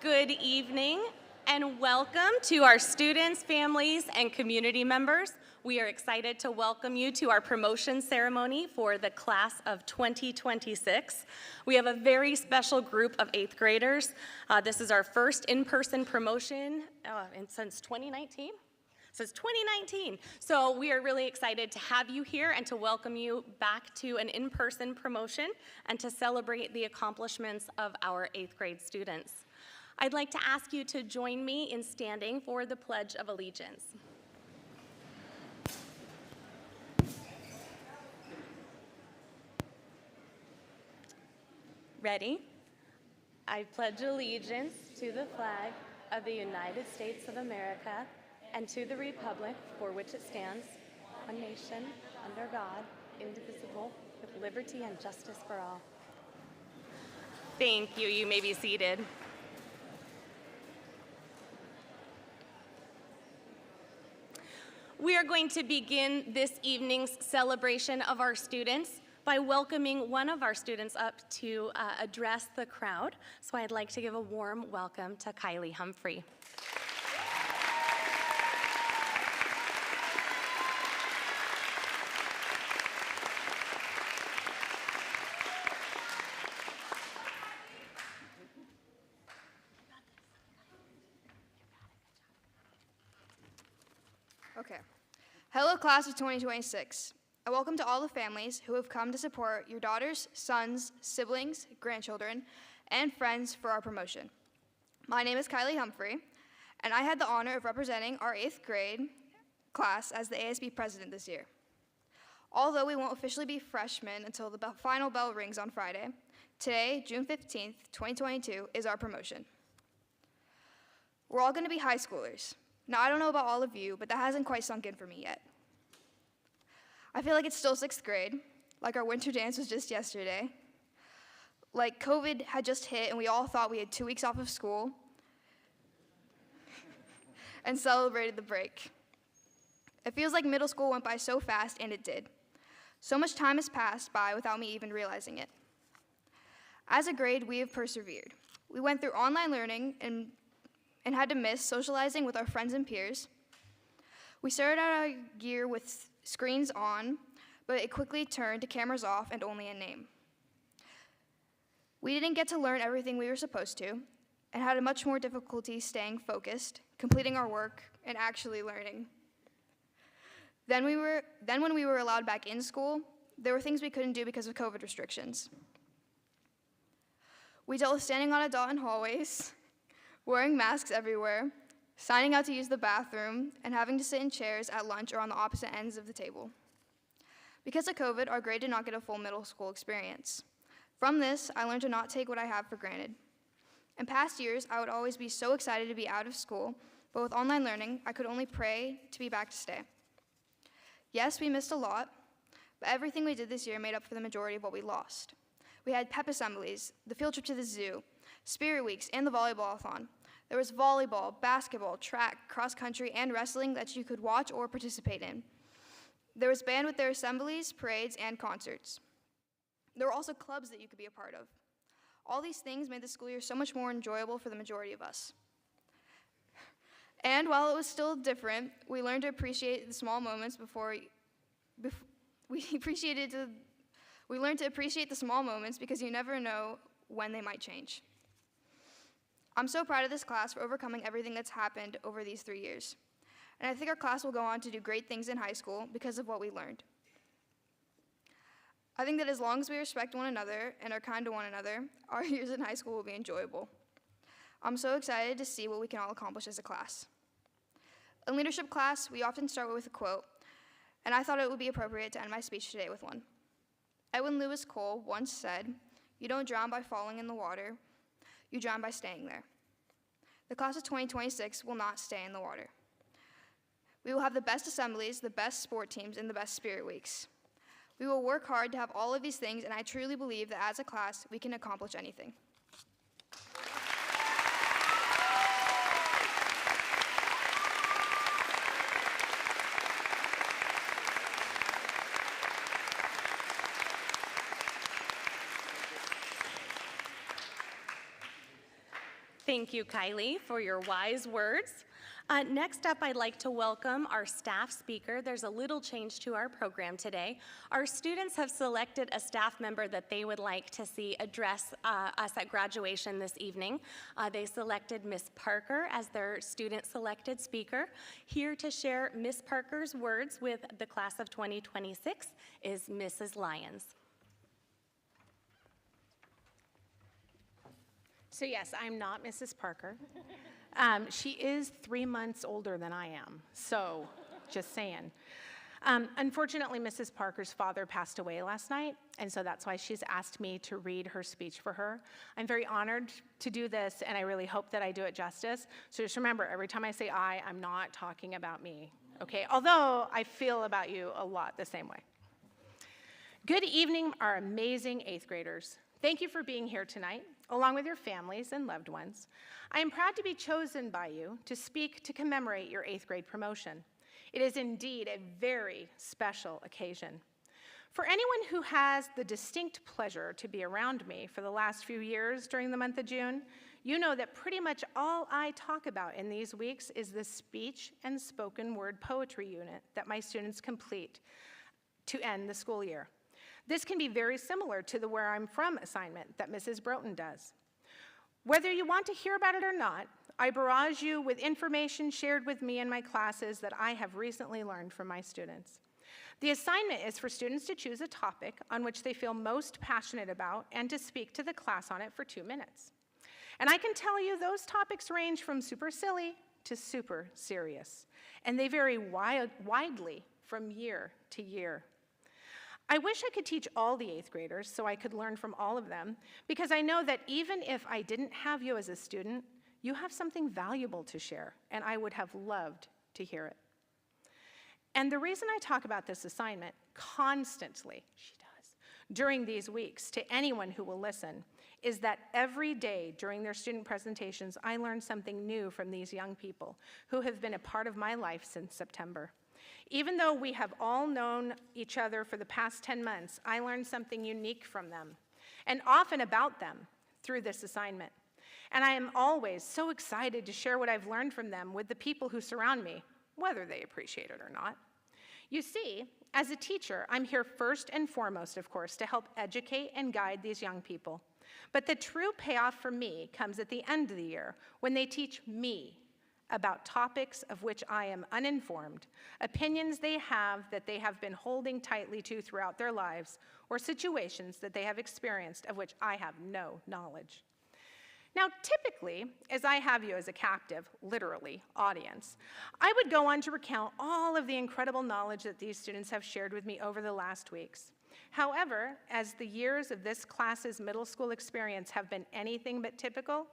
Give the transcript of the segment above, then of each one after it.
Good evening and welcome to our students, families, and community members. We are excited to welcome you to our promotion ceremony for the class of 2026. We have a very special group of 8th graders. This is our first in-person promotion since 2019. Since 2019. So we are really excited to have you here and to welcome you back to an in-person promotion and to celebrate the accomplishments of our 8th grade students. I'd like to ask you to join me in standing for the Pledge of Allegiance. Ready? I pledge allegiance to the flag of the United States of America and to the republic for which it stands, one nation, under God, indivisible, with liberty and justice for all. Thank you. You may be seated. We are going to begin this evening's celebration of our students by welcoming one of our students up to address the crowd. So I'd like to give a warm welcome to Kylie Humphrey. Okay. Hello, class of 2026. A welcome to all the families who have come to support your daughters, sons, siblings, grandchildren, and friends for our promotion. My name is Kylie Humphrey, and I had the honor of representing our 8th grade class as the ASB president this year. Although we won't officially be freshmen until the final bell rings on Friday, today, June 15th, 2022, is our promotion. We're all going to be high schoolers. Now, I don't know about all of you, but that hasn't quite sunk in for me yet. I feel like it's still 6th grade, like our winter dance was just yesterday, like COVID had just hit and we all thought we had 2 weeks off of school and celebrated the break. It feels like middle school went by so fast, and it did. So much time has passed by without me even realizing it. As a grade, we have persevered. We went through online learning and had to miss socializing with our friends and peers. We started out our year with screens on, but it quickly turned to cameras off and only in name. We didn't get to learn everything we were supposed to, and had a much more difficulty staying focused, completing our work, and actually learning. Then when we were allowed back in school, there were things we couldn't do because of COVID restrictions. We dealt with standing on a dot in hallways, wearing masks everywhere, signing out to use the bathroom, and having to sit in chairs at lunch or on the opposite ends of the table. Because of COVID, our grade did not get a full middle school experience. From this, I learned to not take what I have for granted. In past years, I would always be so excited to be out of school, but with online learning, I could only pray to be back to stay. Yes, we missed a lot, but everything we did this year made up for the majority of what we lost. We had pep assemblies, the field trip to the zoo, spirit weeks, and the volleyball-a-thon. There was volleyball, basketball, track, cross-country, and wrestling that you could watch or participate in. There was band with their assemblies, parades, and concerts. There were also clubs that you could be a part of. All these things made the school year so much more enjoyable for the majority of us. And while it was still different, we learned to appreciate the small moments we learned to appreciate the small moments because you never know when they might change. I'm so proud of this class for overcoming everything that's happened over these 3 years. And I think our class will go on to do great things in high school because of what we learned. I think that as long as we respect one another and are kind to one another, our years in high school will be enjoyable. I'm so excited to see what we can all accomplish as a class. In leadership class, we often start with a quote, and I thought it would be appropriate to end my speech today with one. Edwin Lewis Cole once said, "You don't drown by falling in the water, you drown by staying there." The class of 2026 will not stay in the water. We will have the best assemblies, the best sport teams, and the best spirit weeks. We will work hard to have all of these things, and I truly believe that as a class, we can accomplish anything. Thank you, Kylie, for your wise words. Next up, I'd like to welcome our staff speaker. There's a little change to our program today. Our students have selected a staff member that they would like to see address us at graduation this evening. They selected Miss Parker as their student-selected speaker. Here to share Miss Parker's words with the class of 2026 is Mrs. Lyons. So yes, I'm not Mrs. Parker. She is 3 months older than I am, so just saying. Unfortunately, Mrs. Parker's father passed away last night, and so that's why she's asked me to read her speech for her. I'm very honored to do this, and I really hope that I do it justice. So just remember, every time I say I'm not talking about me, okay? Although I feel about you a lot the same way. Good evening, our amazing 8th graders. Thank you for being here tonight, along with your families and loved ones. I am proud to be chosen by you to speak to commemorate your 8th grade promotion. It is indeed a very special occasion. For anyone who has the distinct pleasure to be around me for the last few years during the month of June, you know that pretty much all I talk about in these weeks is the speech and spoken word poetry unit that my students complete to end the school year. This can be very similar to the Where I'm From assignment that Mrs. Broughton does. Whether you want to hear about it or not, I barrage you with information shared with me in my classes that I have recently learned from my students. The assignment is for students to choose a topic on which they feel most passionate about and to speak to the class on it for 2 minutes. And I can tell you those topics range from super silly to super serious, and they vary widely from year to year. I wish I could teach all the 8th graders so I could learn from all of them, because I know that even if I didn't have you as a student, you have something valuable to share, and I would have loved to hear it. And the reason I talk about this assignment constantly, during these weeks to anyone who will listen, is that every day during their student presentations, I learn something new from these young people who have been a part of my life since September. Even though we have all known each other for the past 10 months, I learned something unique from them, and often about them, through this assignment. And I am always so excited to share what I've learned from them with the people who surround me, whether they appreciate it or not. You see, as a teacher, I'm here first and foremost, of course, to help educate and guide these young people. But the true payoff for me comes at the end of the year, when they teach me about topics of which I am uninformed, opinions they have that they have been holding tightly to throughout their lives, or situations that they have experienced of which I have no knowledge. Now, typically, as I have you as a captive, literally, audience, I would go on to recount all of the incredible knowledge that these students have shared with me over the last weeks. However, as the years of this class's middle school experience have been anything but typical,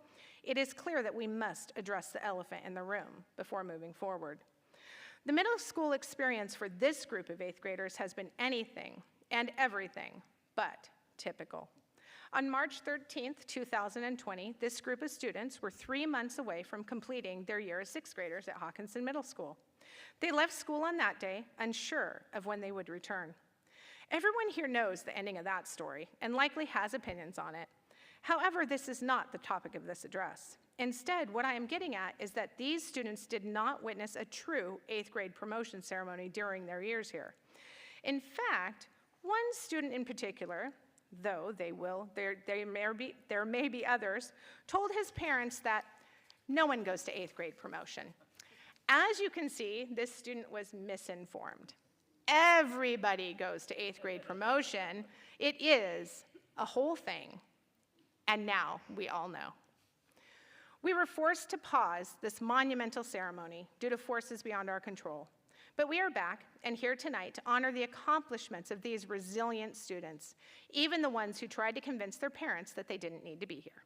it is clear that we must address the elephant in the room before moving forward. The middle school experience for this group of 8th graders has been anything and everything but typical. On March 13th, 2020, this group of students were 3 months away from completing their year as 6th graders at Hockinson Middle School. They left school on that day, unsure of when they would return. Everyone here knows the ending of that story and likely has opinions on it. However, this is not the topic of this address. Instead, what I am getting at is that these students did not witness a true 8th grade promotion ceremony during their years here. In fact, one student in particular, though there may be others, told his parents that no one goes to 8th grade promotion. As you can see, this student was misinformed. Everybody goes to 8th grade promotion. It is a whole thing. And now we all know. We were forced to pause this monumental ceremony due to forces beyond our control. But we are back and here tonight to honor the accomplishments of these resilient students, even the ones who tried to convince their parents that they didn't need to be here.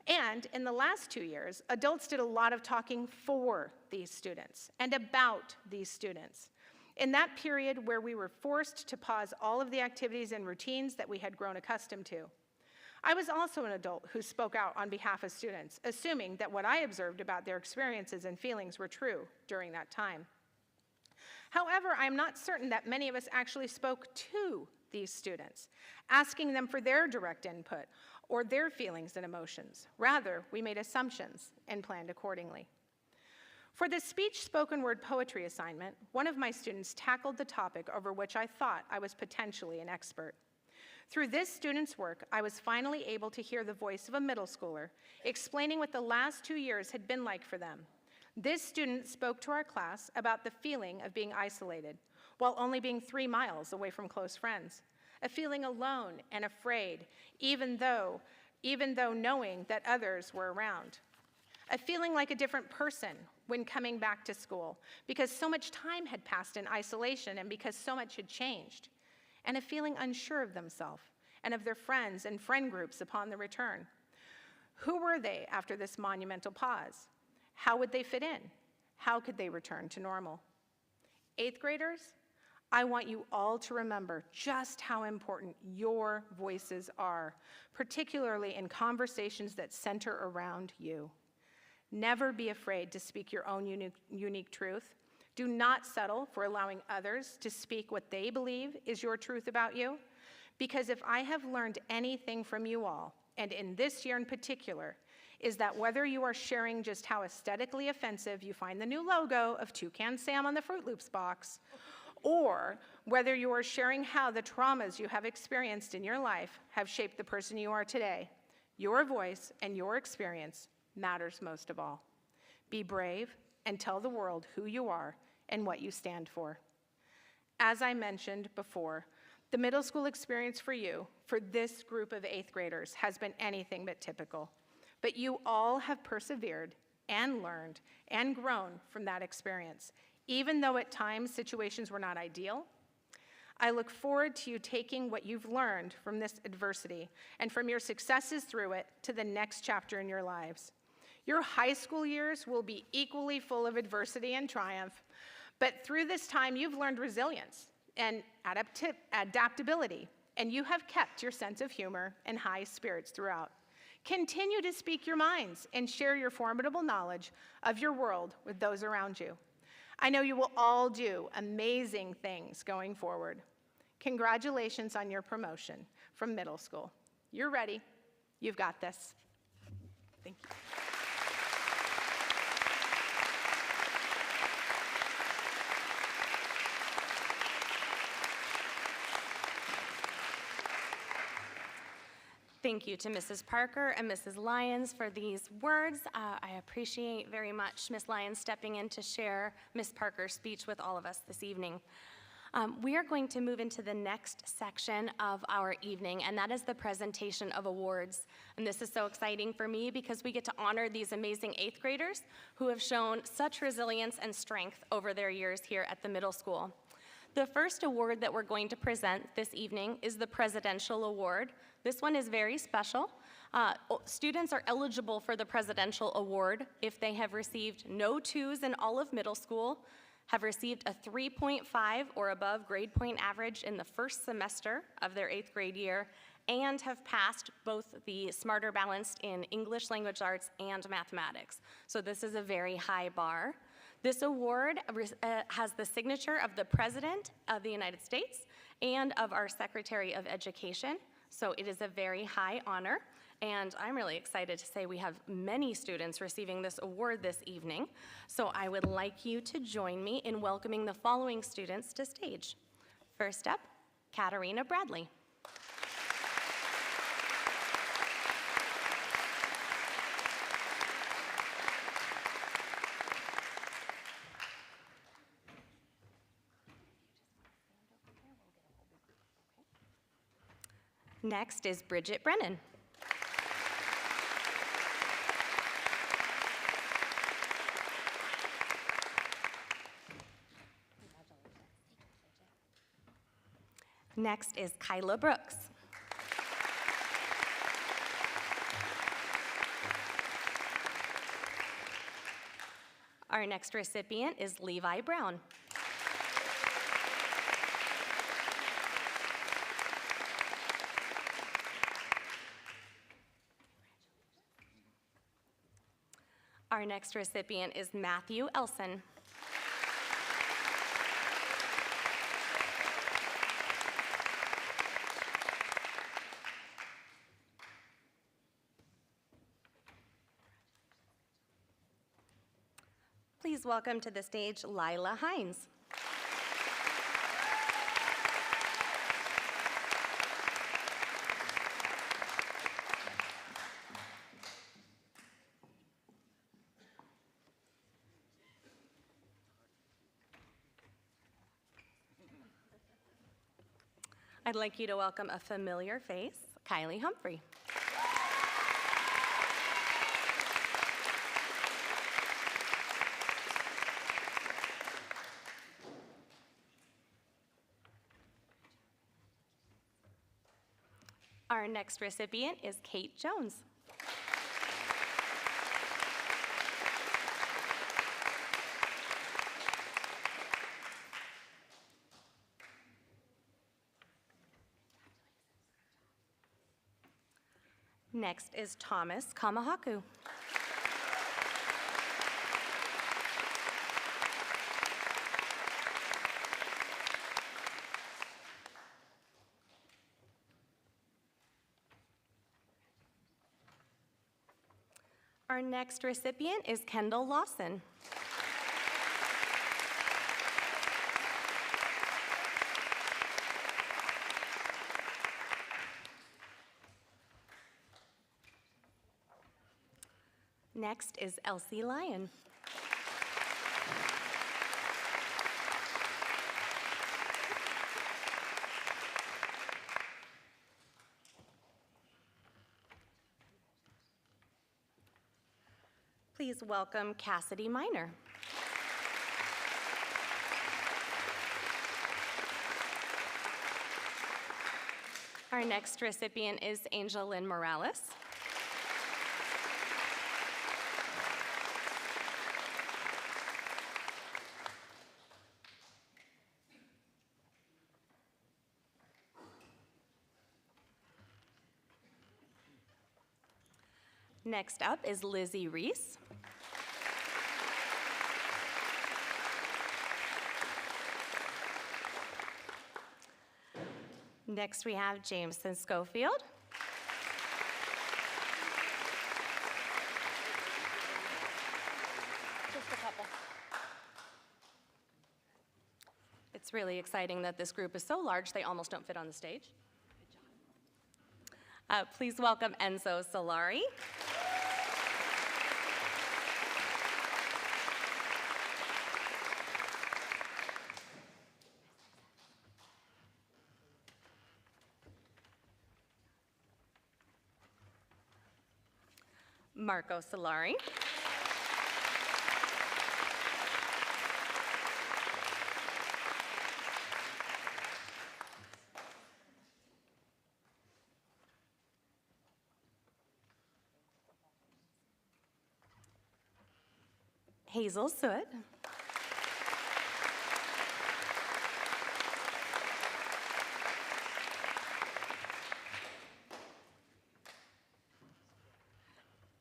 And in the last 2 years, adults did a lot of talking for these students and about these students. In that period where we were forced to pause all of the activities and routines that we had grown accustomed to, I was also an adult who spoke out on behalf of students, assuming that what I observed about their experiences and feelings were true during that time. However, I am not certain that many of us actually spoke to these students, asking them for their direct input or their feelings and emotions. Rather, we made assumptions and planned accordingly. For the speech spoken word poetry assignment, one of my students tackled the topic over which I thought I was potentially an expert. Through this student's work, I was finally able to hear the voice of a middle schooler explaining what the last 2 years had been like for them. This student spoke to our class about the feeling of being isolated while only being 3 miles away from close friends, a feeling alone and afraid, even though knowing that others were around, a feeling like a different person when coming back to school because so much time had passed in isolation and because so much had changed, and a feeling unsure of themselves and of their friends and friend groups upon the return. Who were they after this monumental pause? How would they fit in? How could they return to normal? 8th graders, I want you all to remember just how important your voices are, particularly in conversations that center around you. Never be afraid to speak your own unique truth. Do not settle for allowing others to speak what they believe is your truth about you, because if I have learned anything from you all, and in this year in particular, is that whether you are sharing just how aesthetically offensive you find the new logo of Toucan Sam on the Fruit Loops box, or whether you are sharing how the traumas you have experienced in your life have shaped the person you are today, your voice and your experience matters most of all. Be brave and tell the world who you are and what you stand for. As I mentioned before, the middle school experience for you, for this group of 8th graders, has been anything but typical. But you all have persevered and learned and grown from that experience, even though at times situations were not ideal. I look forward to you taking what you've learned from this adversity and from your successes through it to the next chapter in your lives. Your high school years will be equally full of adversity and triumph, but through this time you've learned resilience and adaptability, and you have kept your sense of humor and high spirits throughout. Continue to speak your minds and share your formidable knowledge of your world with those around you. I know you will all do amazing things going forward. Congratulations on your promotion from middle school. You're ready. You've got this. Thank you. Thank you to Mrs. Parker and Mrs. Lyons for these words. I appreciate very much Ms. Lyons stepping in to share Ms. Parker's speech with all of us this evening. We are going to move into the next section of our evening, and that is the presentation of awards. And this is so exciting for me because we get to honor these amazing 8th graders who have shown such resilience and strength over their years here at the middle school. The first award that we're going to present this evening is the Presidential Award. This one is very special. Students are eligible for the Presidential Award if they have received no 2s in all of middle school, have received a 3.5 or above grade point average in the first semester of their 8th grade year, and have passed both the Smarter Balanced in English Language Arts and Mathematics. So this is a very high bar. This award has the signature of the President of the United States and of our Secretary of Education. So it is a very high honor, and I'm really excited to say we have many students receiving this award this evening. So I would like you to join me in welcoming the following students to stage. First up, Katarina Bradley. Next is Bridget Brennan. Next is Kyla Brooks. Our next recipient is Levi Brown. Our next recipient is Matthew Elson. Please welcome to the stage Lila Hines. I'd like you to welcome a familiar face, Kylie Humphrey. Our next recipient is Kate Jones. Next is Thomas Kamahaku. Our next recipient is Kendall Lawson. Next is Elsie Lyon. Please welcome Cassidy Miner. Our next recipient is Angel Lynn Morales. Next up is Lizzie Reese. Next we have Jameson Schofield. Just a couple. It's really exciting that this group is so large they almost don't fit on the stage. Please welcome Enzo Solari. Marco Solari. Hazel Soot.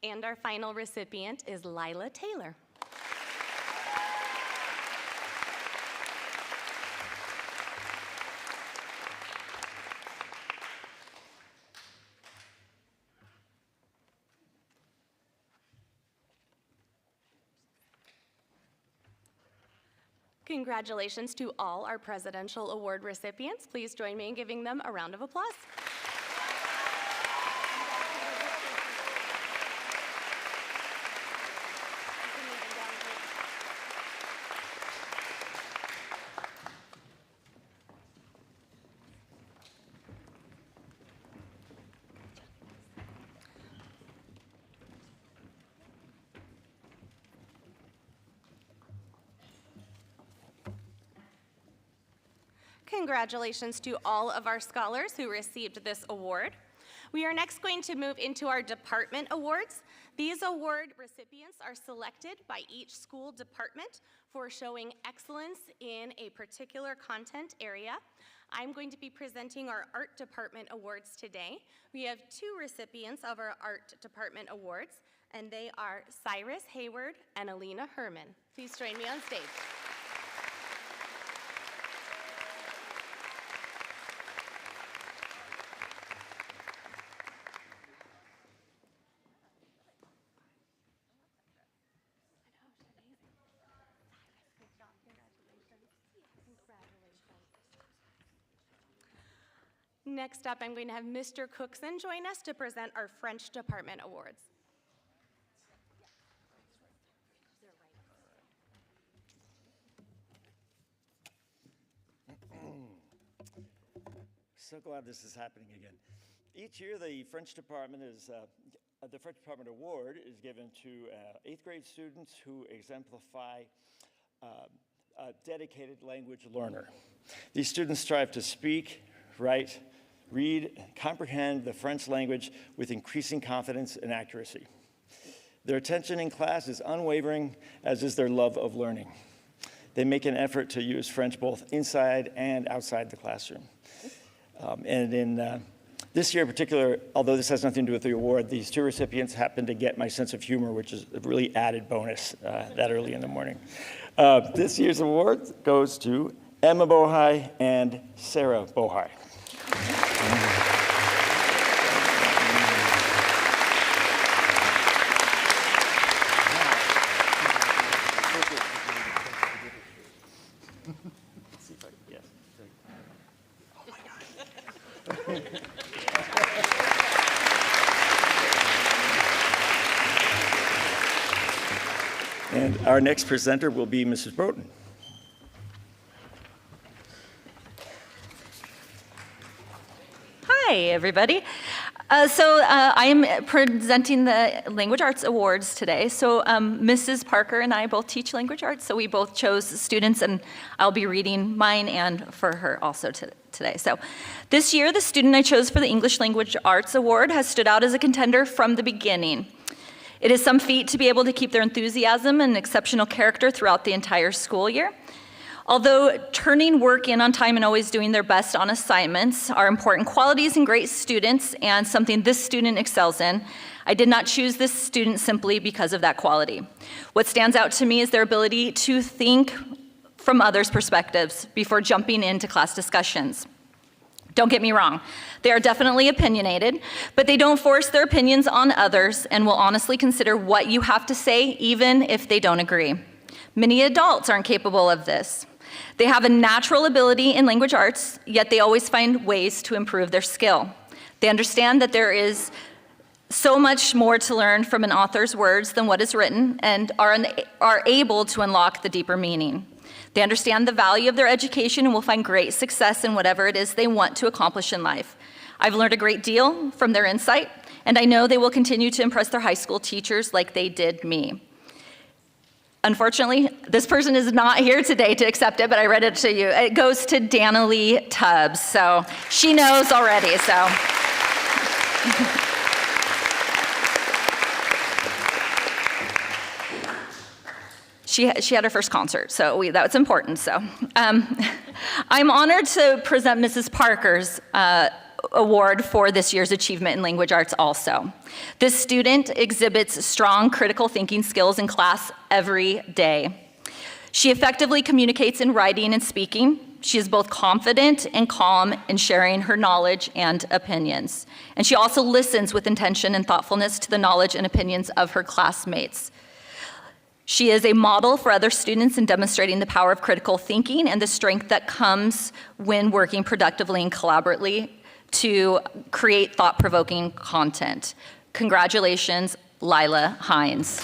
And our final recipient is Lila Taylor. Congratulations to all our Presidential Award recipients. Please join me in giving them a round of applause. Congratulations to all of our scholars who received this award. We are next going to move into our department awards. These award recipients are selected by each school department for showing excellence in a particular content area. I'm going to be presenting our art department awards today. We have two recipients of our art department awards, and they are Cyrus Hayward and Alina Herman. Please join me on stage. Next up, I'm going to have Mr. Cookson join us to present our French Department Awards. So glad this is happening again. Each year, the French Department Award is given to 8th grade students who exemplify a dedicated language learner. These students strive to speak, write, read, and comprehend the French language with increasing confidence and accuracy. Their attention in class is unwavering, as is their love of learning. They make an effort to use French both inside and outside the classroom. And in this year in particular, although this has nothing to do with the award, these two recipients happen to get my sense of humor, which is a really added bonus that early in the morning. This year's award goes to Emma Bohai and Sarah Bohai. And our next presenter will be Mrs. Broughton. Hi, everybody. I am presenting the Language Arts Awards today. So Mrs. Parker and I both teach language arts, so we both chose students, and I'll be reading mine and for her also today. So this year, the student I chose for the English Language Arts Award has stood out as a contender from the beginning. It is some feat to be able to keep their enthusiasm and exceptional character throughout the entire school year. Although turning work in on time and always doing their best on assignments are important qualities in great students and something this student excels in, I did not choose this student simply because of that quality. What stands out to me is their ability to think from others' perspectives before jumping into class discussions. Don't get me wrong, they are definitely opinionated, but they don't force their opinions on others and will honestly consider what you have to say even if they don't agree. Many adults aren't capable of this. They have a natural ability in language arts, yet they always find ways to improve their skill. They understand that there is so much more to learn from an author's words than what is written and are able to unlock the deeper meaning. They understand the value of their education and will find great success in whatever it is they want to accomplish in life. I've learned a great deal from their insight, and I know they will continue to impress their high school teachers like they did me. Unfortunately, this person is not here today to accept it, but I read it to you. It goes to Danilee Tubbs, so she knows already, so. She had her first concert, so that's important. So, I'm honored to present Mrs. Parker's award for this year's achievement in language arts also. This student exhibits strong critical thinking skills in class every day. She effectively communicates in writing and speaking. She is both confident and calm in sharing her knowledge and opinions. And she also listens with intention and thoughtfulness to the knowledge and opinions of her classmates. She is a model for other students in demonstrating the power of critical thinking and the strength that comes when working productively and collaboratively to create thought-provoking content. Congratulations, Lila Hines.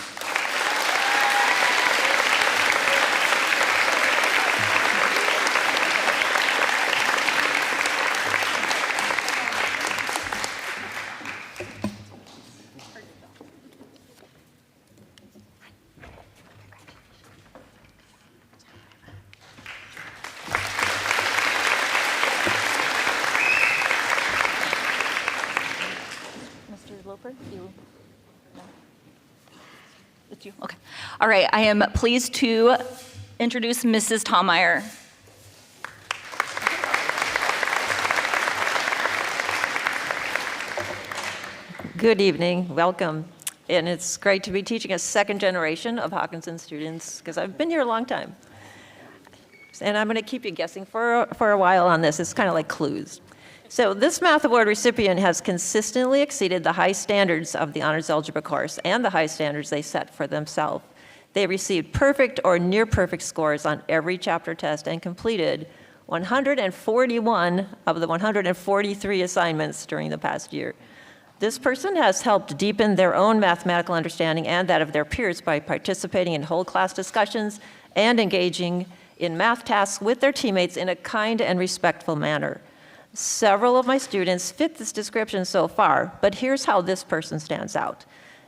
Okay. All right, I am pleased to introduce Mrs. Tommeyer. Good evening, welcome. And it's great to be teaching a second generation of Hockinson students because I've been here a long time. And I'm going to keep you guessing for a while on this. It's kind of like clues. So this Math Award recipient has consistently exceeded the high standards of the Honors Algebra course and the high standards they set for themselves. They received perfect or near perfect scores on every chapter test and completed 141 of the 143 assignments during the past year. This person has helped deepen their own mathematical understanding and that of their peers by participating in whole class discussions and engaging in math tasks with their teammates in a kind and respectful manner. Several of my students fit this description so far, but here's how this person stands out.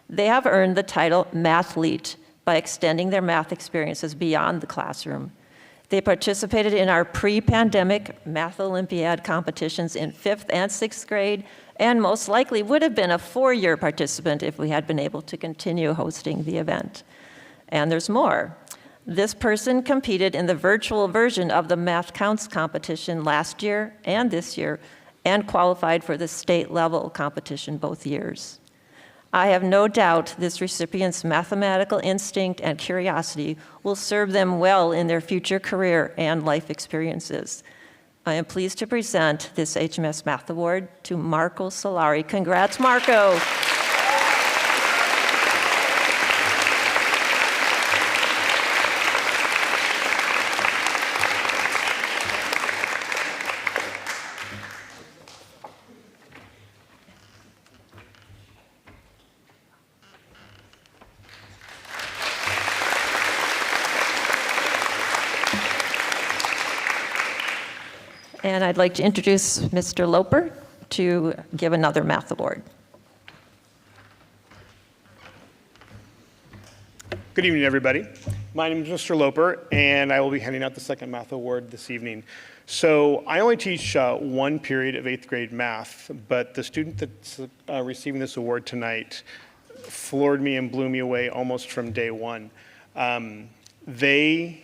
They have earned the title Mathlete by extending their math experiences beyond the classroom. They participated in our pre-pandemic Math Olympiad competitions in 5th and 6th grade, and most likely would have been a 4-year participant if we had been able to continue hosting the event. And there's more. This person competed in the virtual version of the Math Counts competition last year and this year, and qualified for the state level competition both years. I have no doubt this recipient's mathematical instinct and curiosity will serve them well in their future career and life experiences. I am pleased to present this HMS Math Award to Marco Solari. Congrats, Marco. And I'd like to introduce Mr. Loper to give another math award. Good evening, everybody. My name is Mr. Loper, and I will be handing out the second math award this evening. So I only teach one period of 8th grade math, but the student that's receiving this award tonight floored me and blew me away almost from day one. They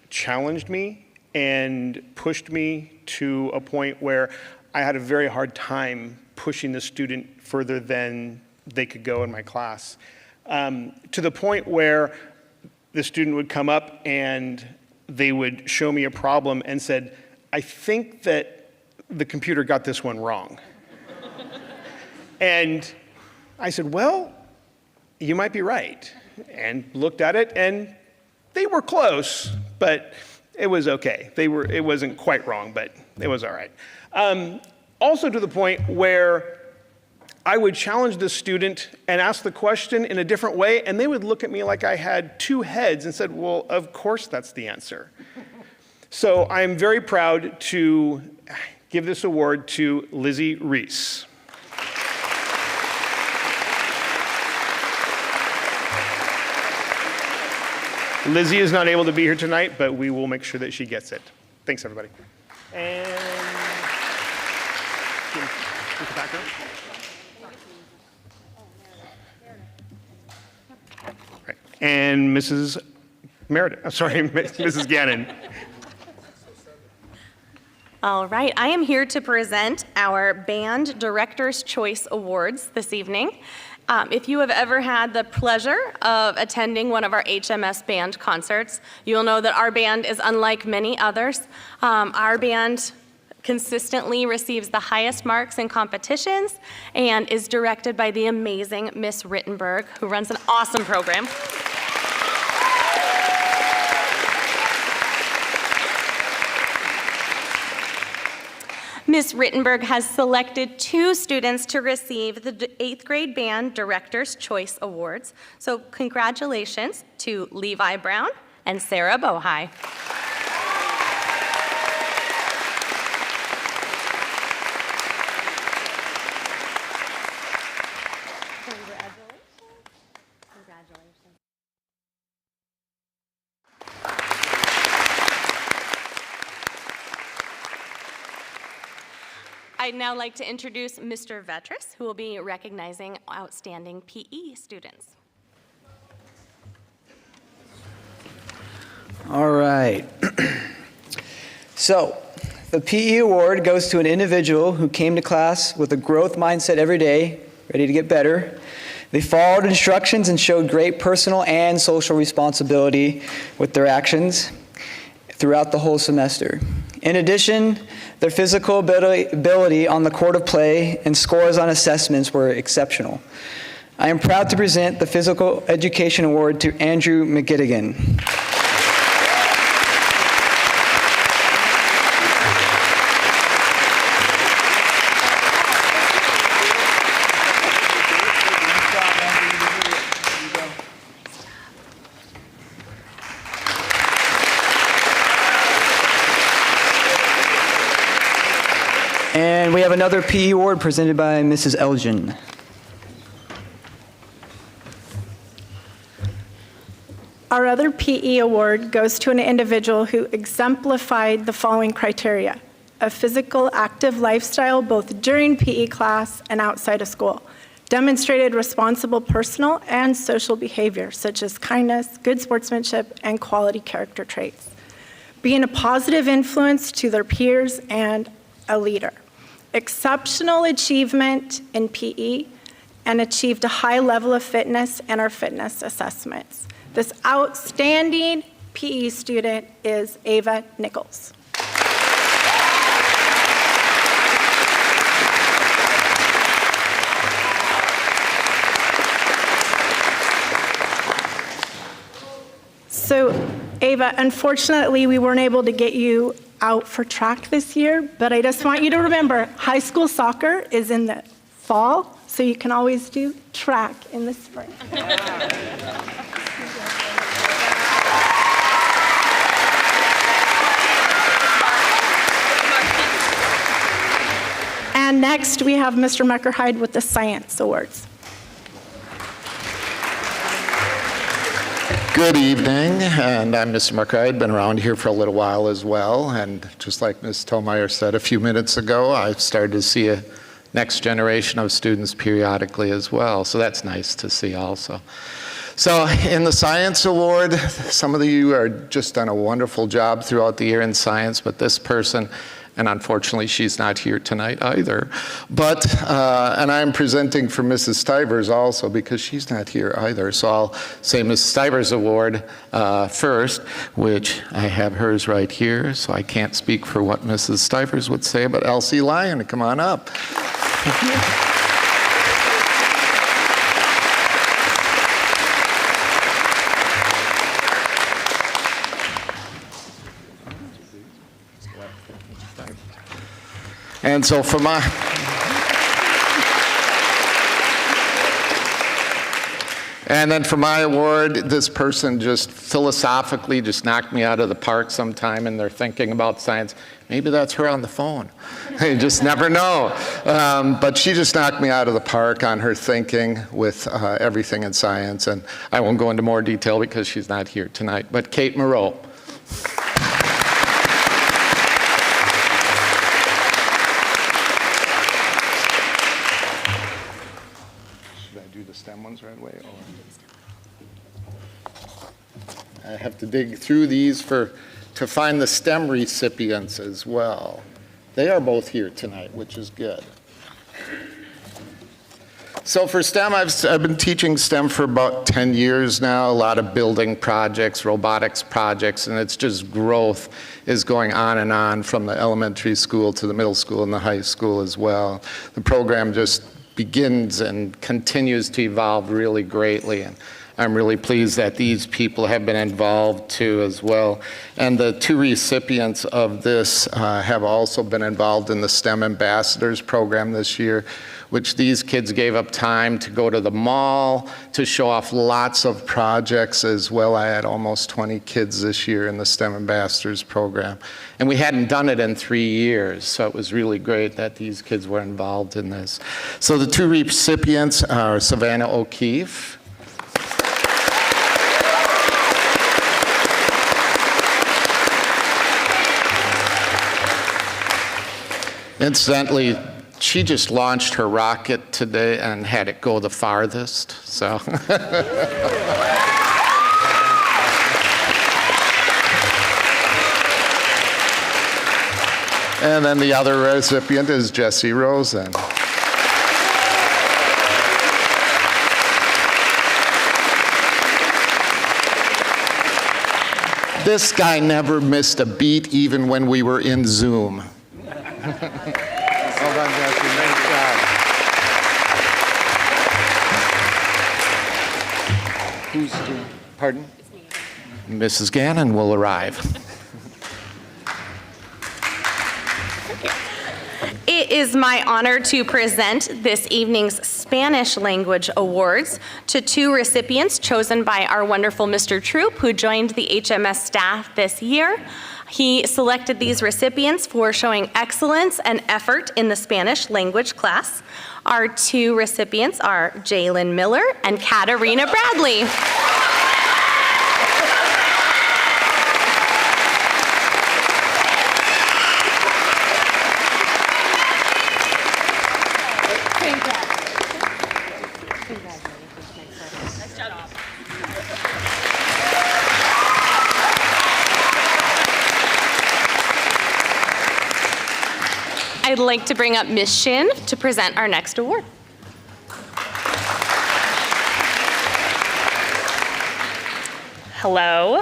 challenged me and pushed me to a point where I had a very hard time pushing the student further than they could go in my class. To the point where the student would come up and they would show me a problem and said, "I think that the computer got this one wrong." And I said, "Well, you might be right." And looked at it, and they were close, but it was okay. It wasn't quite wrong, but it was all right. Also to the point where I would challenge the student and ask the question in a different way, and they would look at me like I had two heads and said, "Well, of course that's the answer." So I'm very proud to give this award to Lizzie Reese. Lizzie is not able to be here tonight, but we will make sure that she gets it. Thanks, everybody. And right. And Mrs. Meredith, sorry, Mrs. Gannon. All right, I am here to present our Band Director's Choice Awards this evening. If you have ever had the pleasure of attending one of our HMS band concerts, you'll know that our band is unlike many others. Our band consistently receives the highest marks in competitions and is directed by the amazing Miss Rittenberg, who runs an awesome program. Ms. Rittenberg has selected 2 students to receive the 8th grade band Director's Choice Awards. So congratulations to Levi Brown and Sarah Bohai. I'd now like to introduce Mr. Vetris, who will be recognizing outstanding PE students. All right. So, the PE award goes to an individual who came to class with a growth mindset every day, ready to get better. They followed instructions and showed great personal and social responsibility with their actions throughout the whole semester. In addition, their physical ability on the court of play and scores on assessments were exceptional. I am proud to present the Physical Education Award to Andrew McGittigan. And we have another PE award presented by Mrs. Elgin. Our other PE award goes to an individual who exemplified the following criteria: a physical, active lifestyle both during PE class and outside of school, demonstrated responsible personal and social behavior such as kindness, good sportsmanship, and quality character traits, being a positive influence to their peers and a leader, exceptional achievement in PE, and achieved a high level of fitness in our fitness assessments. This outstanding PE student is Ava Nichols. So, Ava, unfortunately, we weren't able to get you out for track this year, but I just want you to remember, high school soccer is in the fall, so you can always do track in the spring. And next, we have Mr. Muckerhide with the Science Awards. Good evening, and I'm Mr. Muckerhide. Been around here for a little while as well, and just like Ms. Tolmeyer said a few minutes ago, I've started to see a next generation of students periodically as well, so that's nice to see also. So in the Science Award, some of you are just done a wonderful job throughout the year in science, but this person, and unfortunately she's not here tonight either, but, and I'm presenting for Mrs. Stivers also because she's not here either. So I'll say Mrs. Stivers Award first, which I have hers right here, so I can't speak for what Mrs. Stivers would say, but Elsie Lyon, come on up. And so for my, and then for my award, this person just philosophically just knocked me out of the park sometime and they're thinking about science. Maybe that's her on the phone. You just never know. But she just knocked me out of the park on her thinking with everything in science. And I won't go into more detail because she's not here tonight. But Kate Moreau. Right away, or I have to dig through these to find the STEM recipients as well. They are both here tonight, which is good. So for STEM, I've been teaching STEM for about 10 years now, a lot of building projects, robotics projects, and it's just growth is going on and on from the elementary school to the middle school and the high school as well. The program just begins and continues to evolve really greatly, and I'm really pleased that these people have been involved too as well. And the two recipients of this have also been involved in the STEM Ambassadors program this year, which these kids gave up time to go to the mall, to show off lots of projects as well. I had almost 20 kids this year in the STEM Ambassadors program. And we hadn't done it in 3 years, so it was really great that these kids were involved in this. So the two recipients are Savannah O'Keefe. Incidentally, she just launched her rocket today and had it go the farthest, so. And then the other recipient is Jesse Rosen. This guy never missed a beat even when we were in Zoom. Well done, Jesse. Nice job. Who's doing? Pardon? Mrs. Gannon will arrive. It is my honor to present this evening's Spanish Language Awards to two recipients chosen by our wonderful Mr. Troop, who joined the HMS staff this year. He selected these recipients for showing excellence and effort in the Spanish language class. Our two recipients are Jalen Miller and Katarina Bradley. I'd like to bring up Ms. Shin to present our next award. Hello.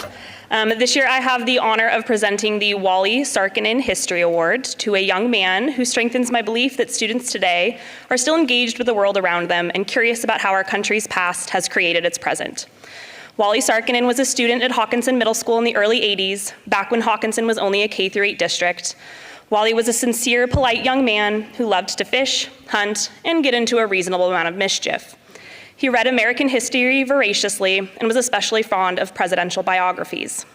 This year I have the honor of presenting the Wally Sarkinen History Award to a young man who strengthens my belief that students today are still engaged with the world around them and curious about how our country's past has created its present. Wally Sarkinen was a student at Hockinson Middle School in the early 80s, back when Hockinson was only a K-8 district. Wally was a sincere, polite young man who loved to fish, hunt, and get into a reasonable amount of mischief. He read American history voraciously and was especially fond of presidential biographies.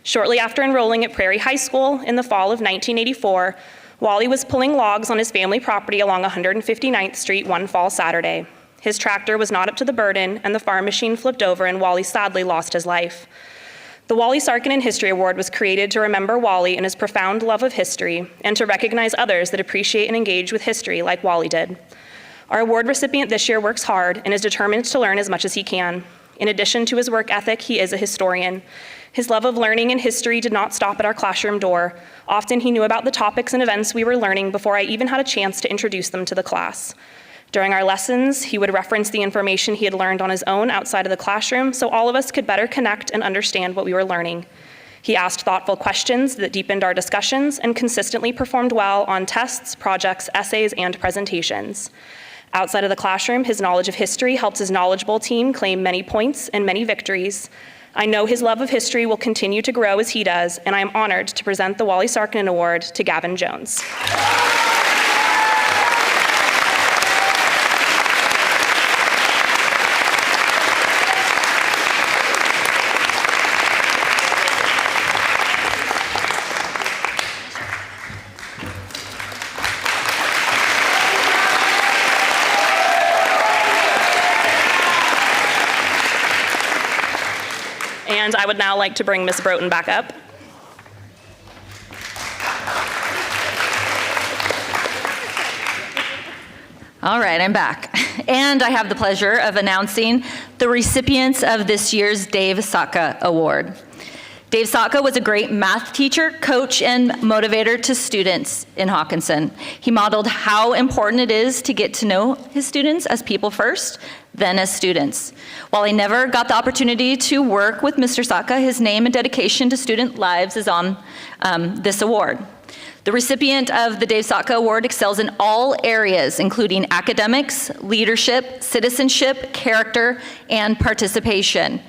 Shortly after enrolling at Prairie High School in the fall of 1984, Wally was pulling logs on his family property along 159th Street one fall Saturday. His tractor was not up to the burden, and the farm machine flipped over, and Wally sadly lost his life. The Wally Sarkinen History Award was created to remember Wally and his profound love of history, and to recognize others that appreciate and engage with history like Wally did. Our award recipient this year works hard and is determined to learn as much as he can. In addition to his work ethic, he is a historian. His love of learning and history did not stop at our classroom door. Often he knew about the topics and events we were learning before I even had a chance to introduce them to the class. During our lessons, he would reference the information he had learned on his own outside of the classroom so all of us could better connect and understand what we were learning. He asked thoughtful questions that deepened our discussions and consistently performed well on tests, projects, essays, and presentations. Outside of the classroom, his knowledge of history helped his knowledgeable team claim many points and many victories. I know his love of history will continue to grow as he does, and I am honored to present the Wally Sarkinen Award to Gavin Jones. And I would now like to bring Ms. Broughton back up. All right, I'm back. And I have the pleasure of announcing the recipients of this year's Dave Satka Award. Dave Satka was a great math teacher, coach, and motivator to students in Hockinson. He modeled how important it is to get to know his students as people first, then as students. While he never got the opportunity to work with Mr. Satka, his name and dedication to student lives is on this award. The recipient of the Dave Satka Award excels in all areas, including academics, leadership, citizenship, character, and participation.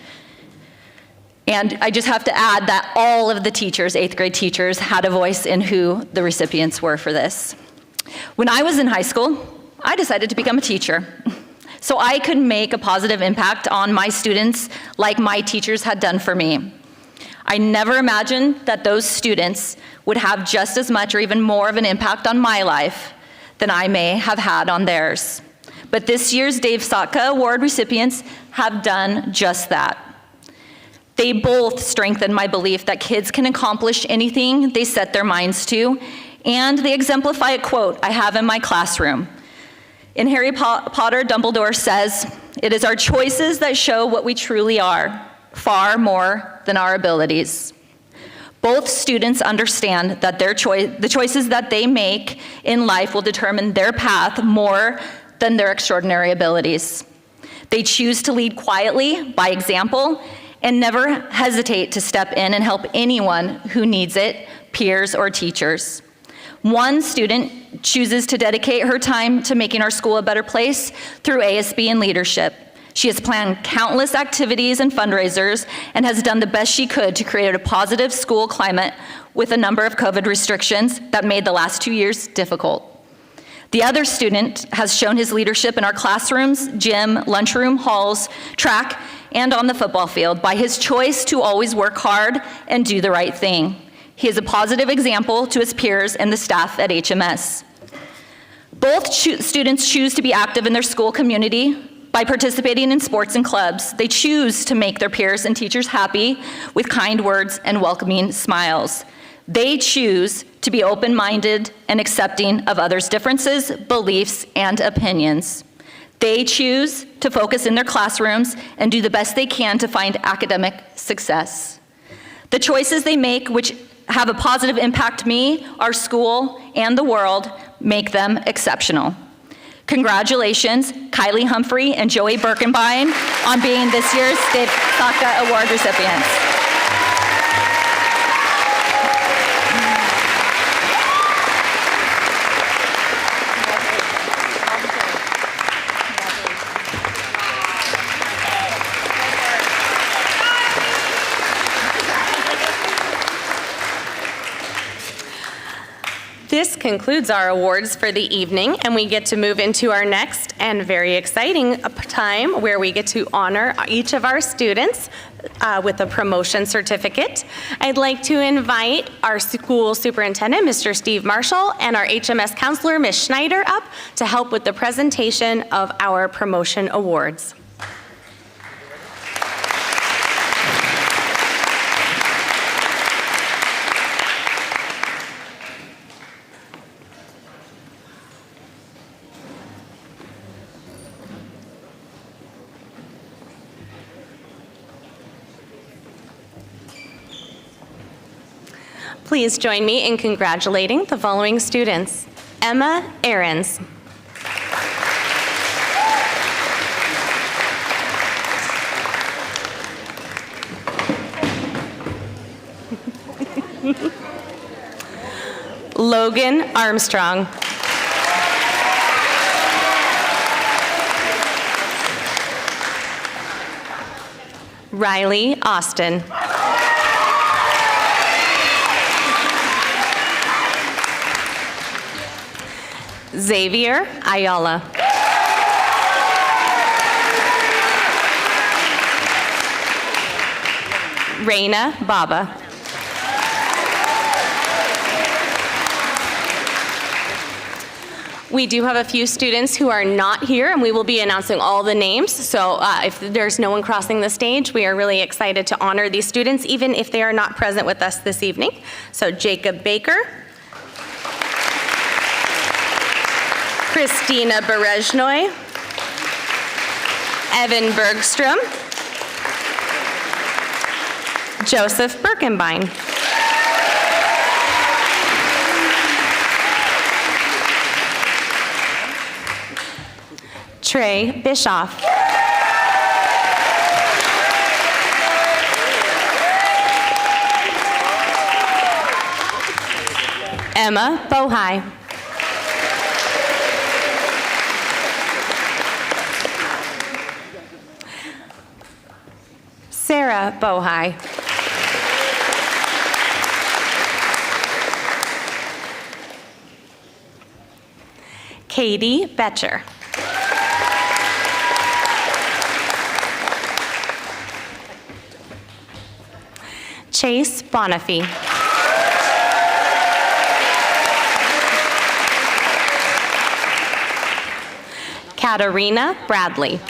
And I just have to add that all of the teachers, 8th grade teachers, had a voice in who the recipients were for this. When I was in high school, I decided to become a teacher so I could make a positive impact on my students like my teachers had done for me. I never imagined that those students would have just as much or even more of an impact on my life than I may have had on theirs. But this year's Dave Satka Award recipients have done just that. They both strengthen my belief that kids can accomplish anything they set their minds to, and they exemplify a quote I have in my classroom. In Harry Potter, Dumbledore says, "It is our choices that show what we truly are, far more than our abilities." Both students understand that the choices that they make in life will determine their path more than their extraordinary abilities. They choose to lead quietly by example and never hesitate to step in and help anyone who needs it, peers or teachers. One student chooses to dedicate her time to making our school a better place through ASB and leadership. She has planned countless activities and fundraisers and has done the best she could to create a positive school climate with a number of COVID restrictions that made the last 2 years difficult. The other student has shown his leadership in our classrooms, gym, lunchroom, halls, track, and on the football field by his choice to always work hard and do the right thing. He is a positive example to his peers and the staff at HMS. Both students choose to be active in their school community by participating in sports and clubs. They choose to make their peers and teachers happy with kind words and welcoming smiles. They choose to be open-minded and accepting of others' differences, beliefs, and opinions. They choose to focus in their classrooms and do the best they can to find academic success. The choices they make, which have a positive impact me, our school, and the world, make them exceptional. Congratulations, Kylie Humphrey and Joey Birkenbein, on being this year's State SACA Award recipients. This concludes our awards for the evening, and we get to move into our next and very exciting time where we get to honor each of our students with a promotion certificate. I'd like to invite our school superintendent, Mr. Steve Marshall, and our HMS counselor, Ms. Schneider, up to help with the presentation of our promotion awards. Please join me in congratulating the following students. Emma Ahrens. Logan Armstrong. Riley Austin. Xavier Ayala. Reina Baba. We do have a few students who are not here, and we will be announcing all the names. So if there's no one crossing the stage, we are really excited to honor these students, even if they are not present with us this evening. So Jacob Baker, Christina Berezhnoy, Evan Bergstrom, Joseph Birkenbein, Trey Bischoff, Emma Bohai, Sarah Bohai, Katie Betcher, Chase Bonifay, Katarina Bradley,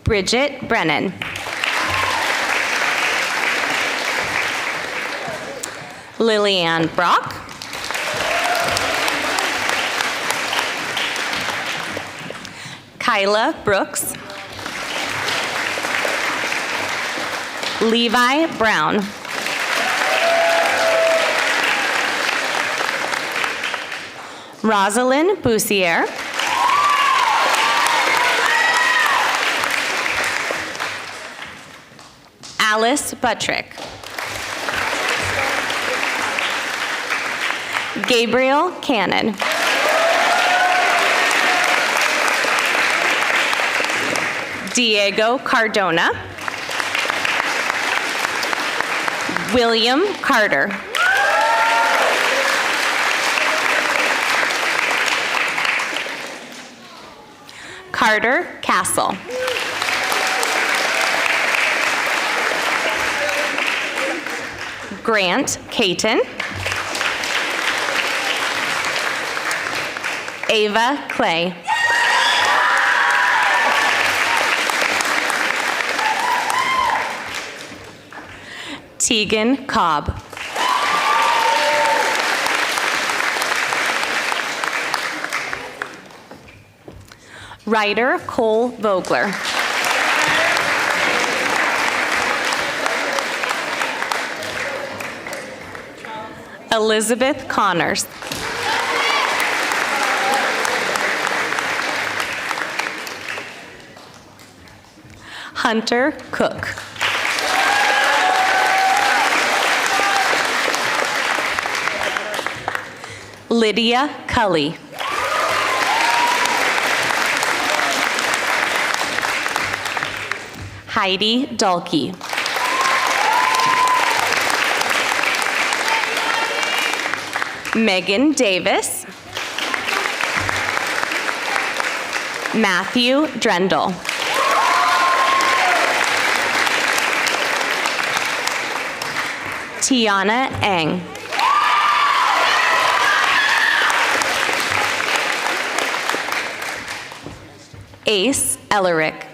Bridget Brennan, Lillianne Brock, Kyla Brooks, Levi Brown, Rosalind Boussier, Alice Buttrick, Gabriel Cannon, Diego Cardona, William Carter, Carter Castle, Grant Caton. Ava Clay. Tegan Cobb. Ryder Cole Vogler. Elizabeth Connors. Hunter Cook. Lydia Cully. Heidi Dalkey. Megan Davis. Matthew Drendel. Tiana Eng. Ace Ellerick.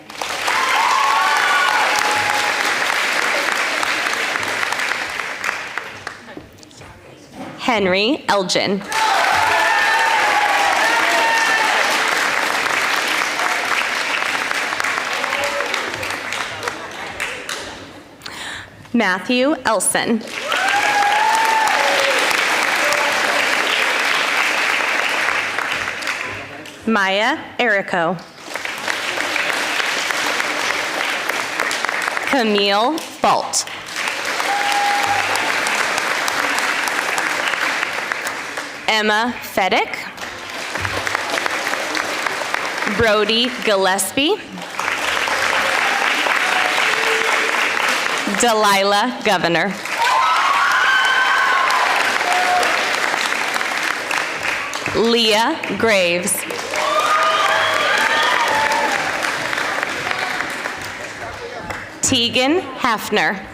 Henry Elgin. Matthew Elson. Maya Erico. Camille Bolt. Emma Fedek. Brody Gillespie. Delilah Governor. Leah Graves. Tegan Hefner.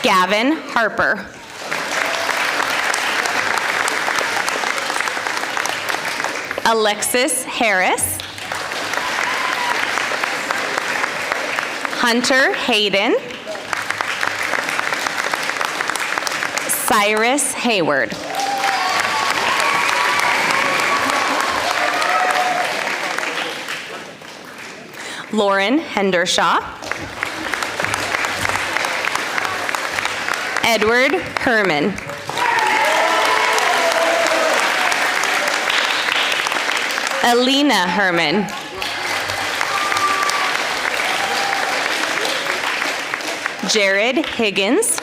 Gavin Harper. Alexis Harris. Hunter Hayden. Cyrus Hayward. Lauren Hendershaw. Edward Herman. Alina Herman. Jared Higgins.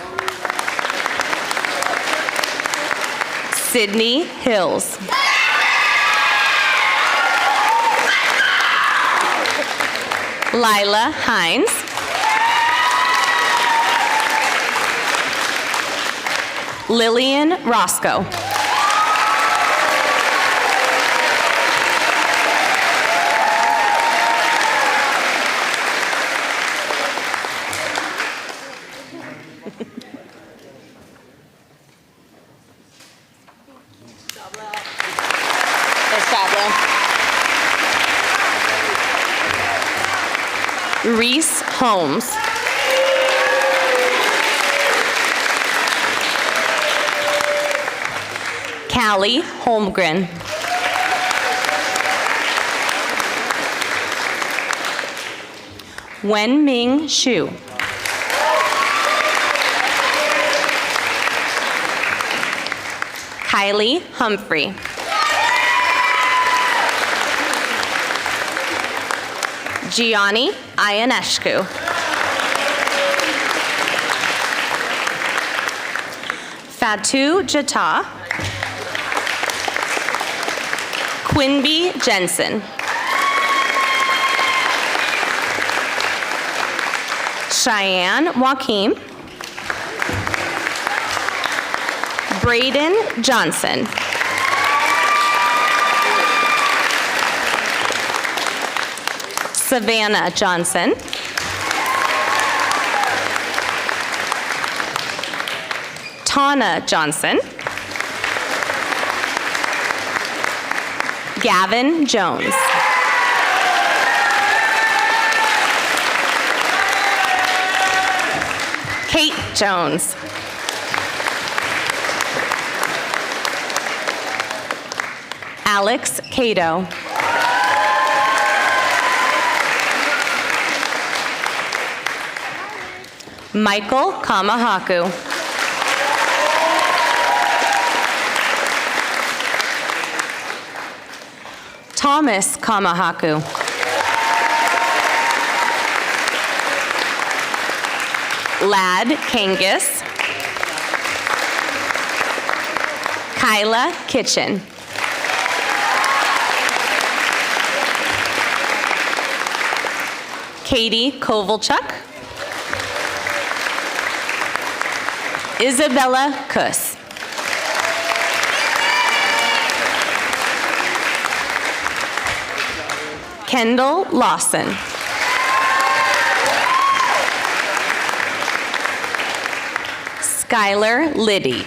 Sydney Hills. Lila Hines. Lillian Roscoe. Reese Holmes. Callie Holmgren. Wenming Xu. Kylie Humphrey. Gianni Ionescu. Fatu Jata. Quinby Jensen. Cheyenne Joaquim. Braden Johnson. Savannah Johnson. Tana Johnson. Gavin Jones. Kate Jones. Alex Cato. Michael Kamahaku. Thomas Kamahaku. Lad Kangas. Kyla Kitchen. Katie Kovalchuk. Isabella Kuss. Kendall Lawson. Skylar Liddy.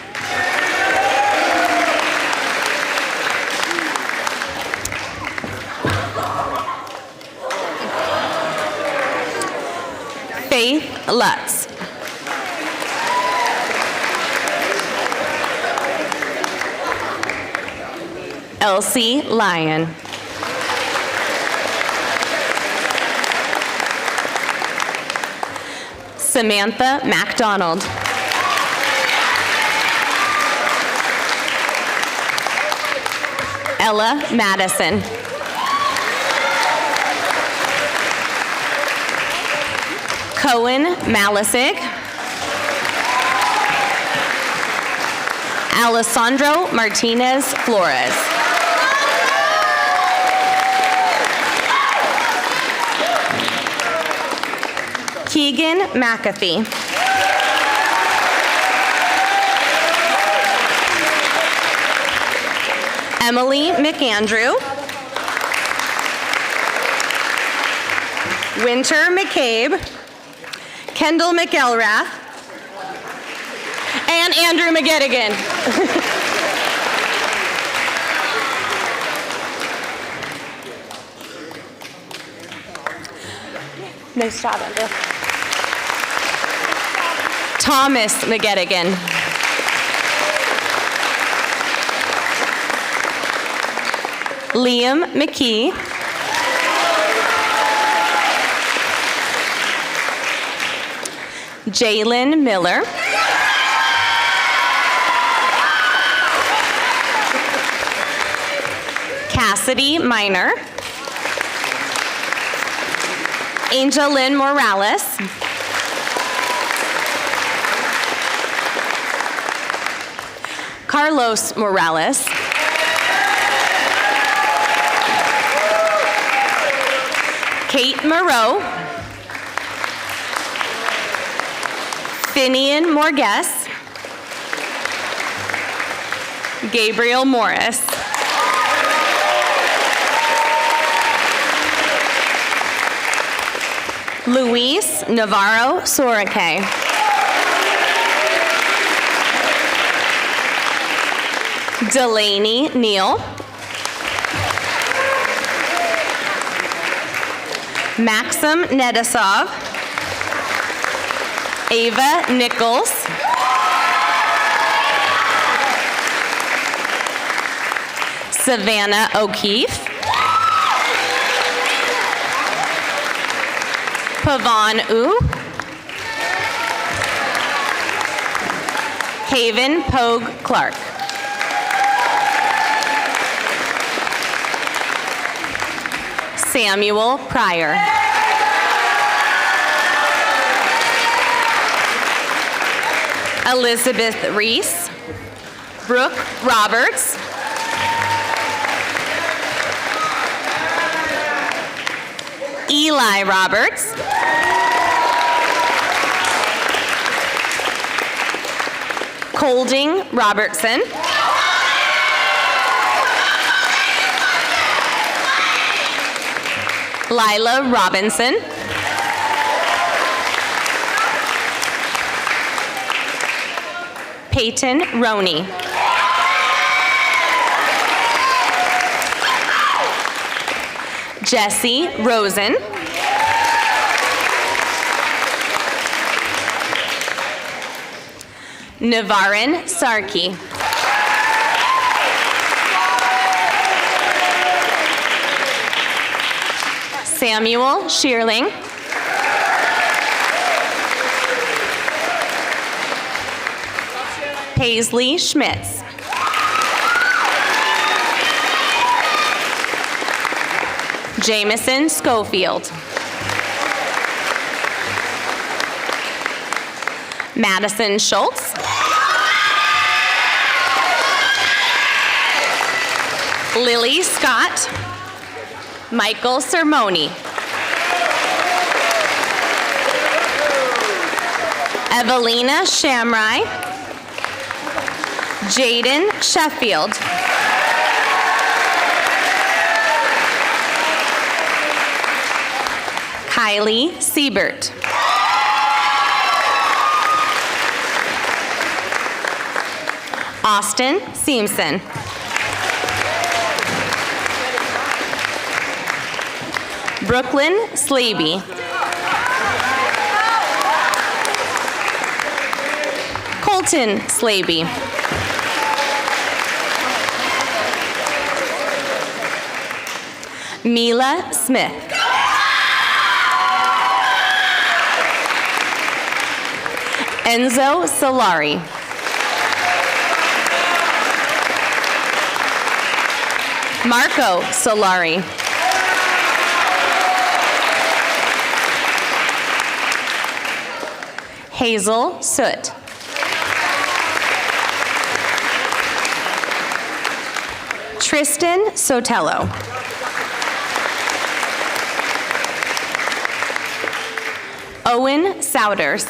Faith Lutz. Elsie Lyon. Samantha MacDonald. Ella Madison. Cohen Malasig. Alessandro Martinez Flores. Keegan McAfee. Emily McAndrew. Winter McCabe. Kendall McElrath. And Andrew McGettigan. Nice job, Andrew. Thomas McGettigan. Liam McKee. Jalen Miller. Cassidy Minor. Angel Lynn Morales. Carlos Morales. Kate Moreau. Finian Morges. Gabriel Morris. Luis Navarro Sorake. Delaney Neal. Maxim Nedasov. Ava Nichols. Savannah O'Keefe. Pavan U. Haven Pogue Clark. Samuel Pryor. Elizabeth Reese. Brooke Roberts. Eli Roberts. Colding Robertson. Lila Robinson. Peyton Roney. Jesse Rosen. Navarin Sarkey. Samuel Shearling. Paisley Schmitz. Jameson Schofield. Madison Schultz. Lily Scott. Michael Sermoni. Evelina Shamrai. Jaden Sheffield. Kylie Siebert. Austin Seamson. Brooklyn Slaby. Colton Slaby. Mila Smith. Enzo Solari. Marco Solari. Hazel Soot. Tristan Sotelo. Owen Souders.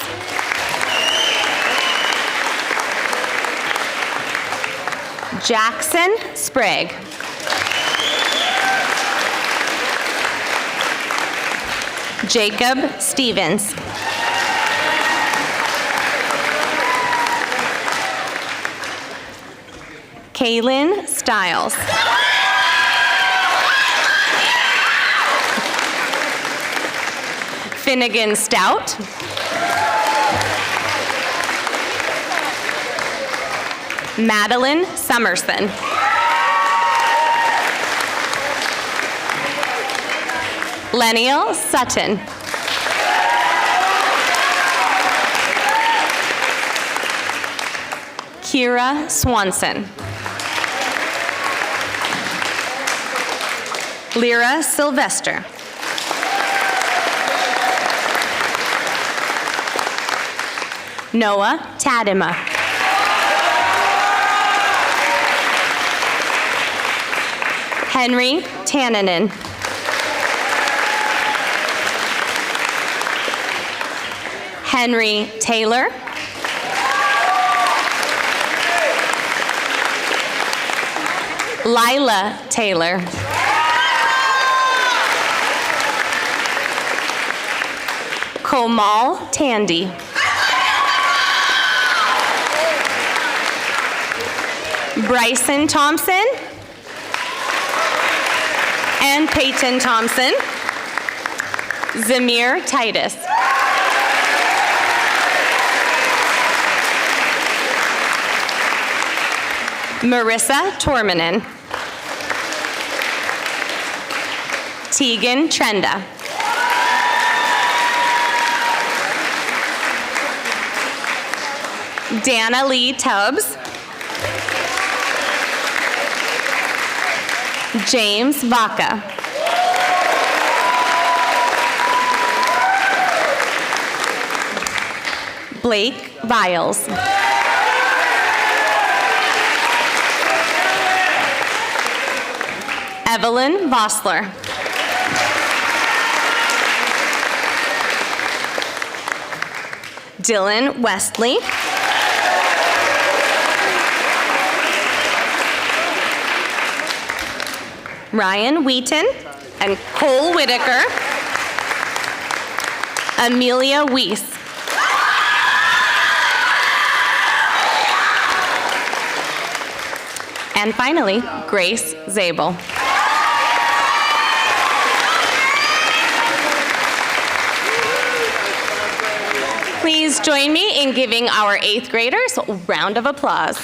Jackson Sprague. Jacob Stevens. Kaylin Stiles. Finnegan Stout. Madeline Summerson. Leniel Sutton. Kira Swanson. Lyra Sylvester. Noah Tadima. Henry Tanninen. Henry Taylor. Lila Taylor. Komal Tandy. Bryson Thompson and Peyton Thompson. Zamir Titus. Marissa Tormanen. Tegan Trenda. Dana Lee Tubbs. James Vaca. Blake Viles. Evelyn Vossler. Dylan Westley. Ryan Wheaton and Cole Whitaker. Amelia Weiss. And finally, Grace Zabel. Please join me in giving our 8th graders a round of applause.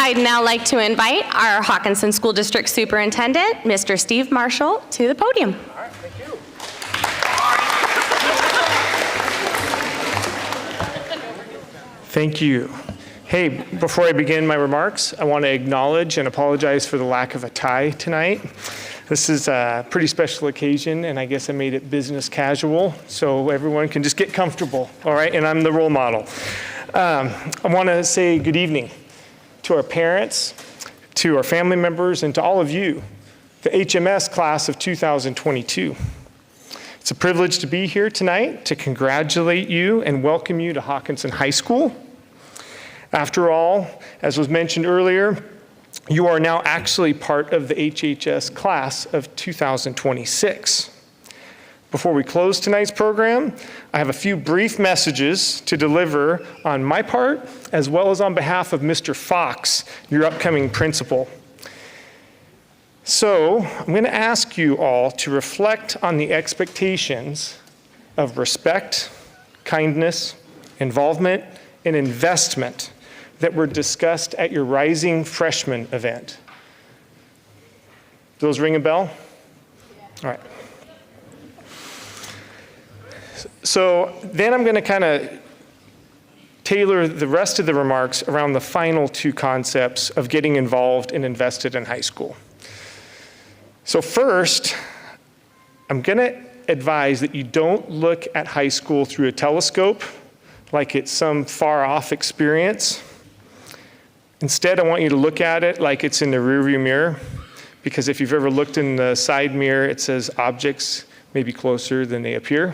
I'd now like to invite our Hockinson School District Superintendent, Mr. Steve Marshall, to the podium. All right, thank you. Thank you. Hey, before I begin my remarks, I want to acknowledge and apologize for the lack of a tie tonight. This is a pretty special occasion, and I guess I made it business casual, so everyone can just get comfortable, all right? And I'm the role model. I want to say good evening to our parents, to our family members, and to all of you, the HMS class of 2022. It's a privilege to be here tonight to congratulate you and welcome you to Hockinson High School. After all, as was mentioned earlier, you are now actually part of the HHS class of 2026. Before we close tonight's program, I have a few brief messages to deliver on my part, as well as on behalf of Mr. Fox, your upcoming principal. So, I'm going to ask you all to reflect on the expectations of respect, kindness, involvement, and investment that were discussed at your Rising Freshman event. Those ring a bell? All right. So then I'm going to kind of tailor the rest of the remarks around the final 2 concepts of getting involved and invested in high school. So first, I'm going to advise that you don't look at high school through a telescope like it's some far-off experience. Instead, I want you to look at it like it's in the rearview mirror, because if you've ever looked in the side mirror, it says objects may be closer than they appear.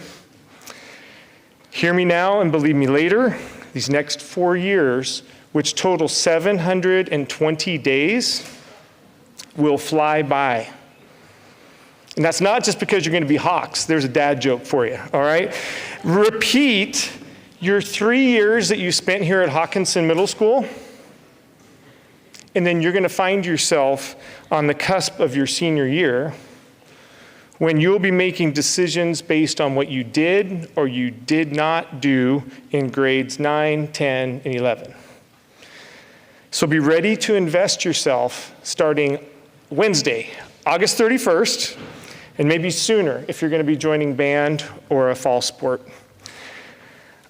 Hear me now and believe me later, these next 4 years, which total 720 days, will fly by. And that's not just because you're going to be Hawks. There's a dad joke for you, all right? Repeat your 3 years that you spent here at Hockinson Middle School, and then you're going to find yourself on the cusp of your senior year when you'll be making decisions based on what you did or you did not do in grades 9, 10, and 11. So be ready to invest yourself starting Wednesday, August 31st, and maybe sooner if you're going to be joining band or a fall sport.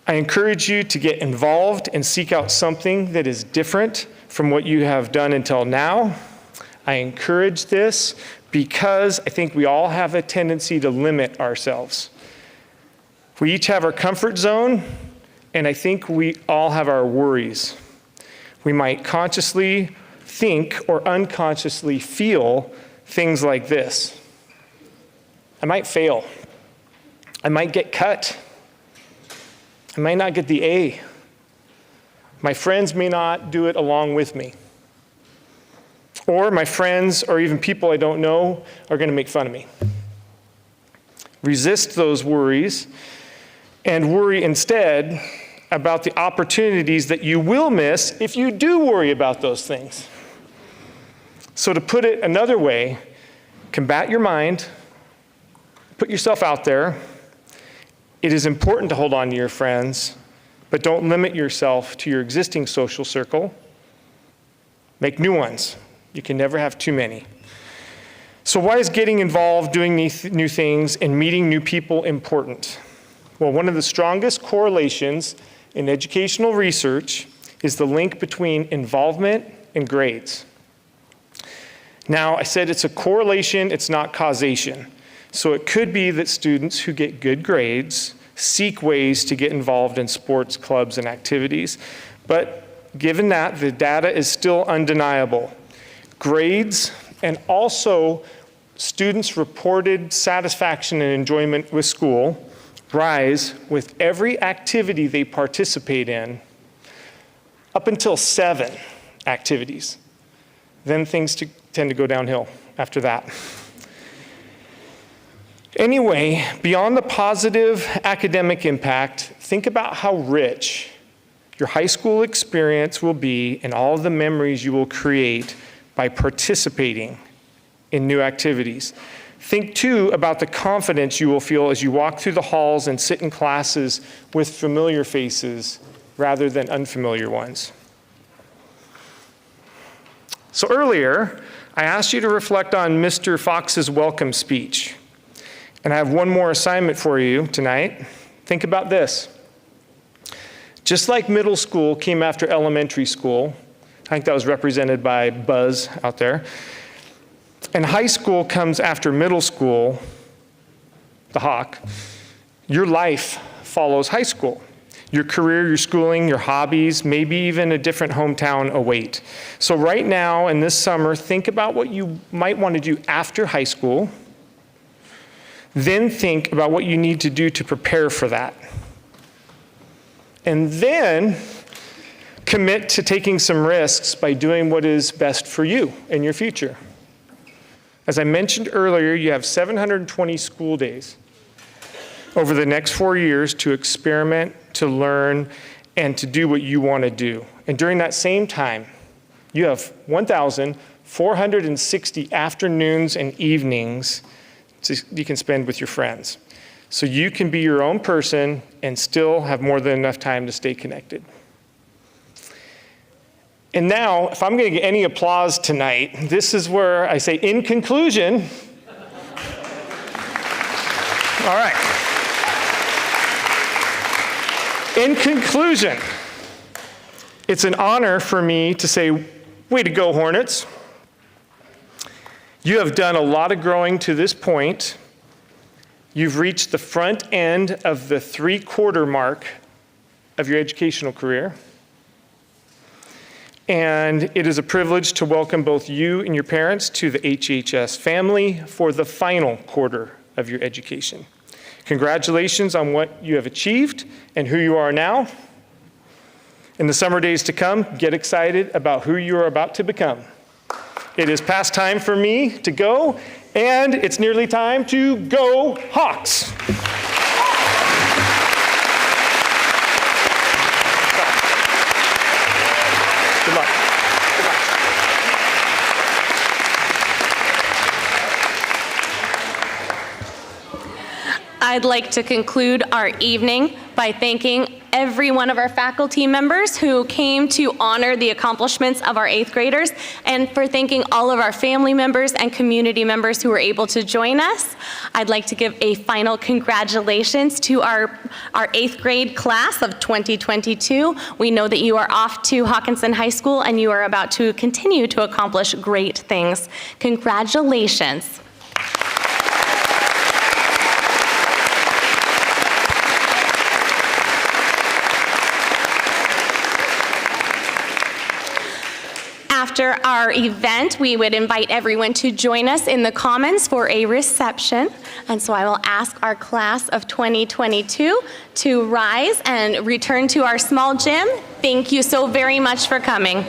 I encourage you to get involved and seek out something that is different from what you have done until now. I encourage this because I think we all have a tendency to limit ourselves. We each have our comfort zone, and I think we all have our worries. We might consciously think or unconsciously feel things like this. I might fail. I might get cut. I might not get the A. My friends may not do it along with me. Or my friends or even people I don't know are going to make fun of me. Resist those worries and worry instead about the opportunities that you will miss if you do worry about those things. So to put it another way, combat your mind, put yourself out there. It is important to hold on to your friends, but don't limit yourself to your existing social circle. Make new ones. You can never have too many. So why is getting involved, doing new things, and meeting new people important? Well, one of the strongest correlations in educational research is the link between involvement and grades. Now, I said it's a correlation, it's not causation. So it could be that students who get good grades seek ways to get involved in sports, clubs, and activities. But given that, the data is still undeniable. Grades and also students' reported satisfaction and enjoyment with school rise with every activity they participate in, up until 7 activities. Then things tend to go downhill after that. Anyway, beyond the positive academic impact, think about how rich your high school experience will be and all of the memories you will create by participating in new activities. Think too about the confidence you will feel as you walk through the halls and sit in classes with familiar faces rather than unfamiliar ones. So earlier, I asked you to reflect on Mr. Fox's welcome speech. And I have one more assignment for you tonight. Think about this. Just like middle school came after elementary school, I think that was represented by Buzz out there, and high school comes after middle school, the Hawk, your life follows high school. Your career, your schooling, your hobbies, maybe even a different hometown await. So right now and this summer, think about what you might want to do after high school. Then think about what you need to do to prepare for that. And then commit to taking some risks by doing what is best for you and your future. As I mentioned earlier, you have 720 school days over the next 4 years to experiment, to learn, and to do what you want to do. And during that same time, you have 1,460 afternoons and evenings you can spend with your friends. So you can be your own person and still have more than enough time to stay connected. And now, if I'm going to get any applause tonight, this is where I say, in conclusion, all right. In conclusion, it's an honor for me to say, way to go, Hornets. You have done a lot of growing to this point. You've reached the front end of the 3/4 mark of your educational career. And it is a privilege to welcome both you and your parents to the HHS family for the final quarter of your education. Congratulations on what you have achieved and who you are now. In the summer days to come, get excited about who you are about to become. It is past time for me to go, and it's nearly time to go Hawks. Good luck. I'd like to conclude our evening by thanking every one of our faculty members who came to honor the accomplishments of our 8th graders, and for thanking all of our family members and community members who were able to join us. I'd like to give a final congratulations to our 8th grade class of 2022. We know that you are off to Hockinson High School and you are about to continue to accomplish great things. Congratulations. After our event, we would invite everyone to join us in the Commons for a reception. And so I will ask our class of 2022 to rise and return to our small gym. Thank you so very much for coming.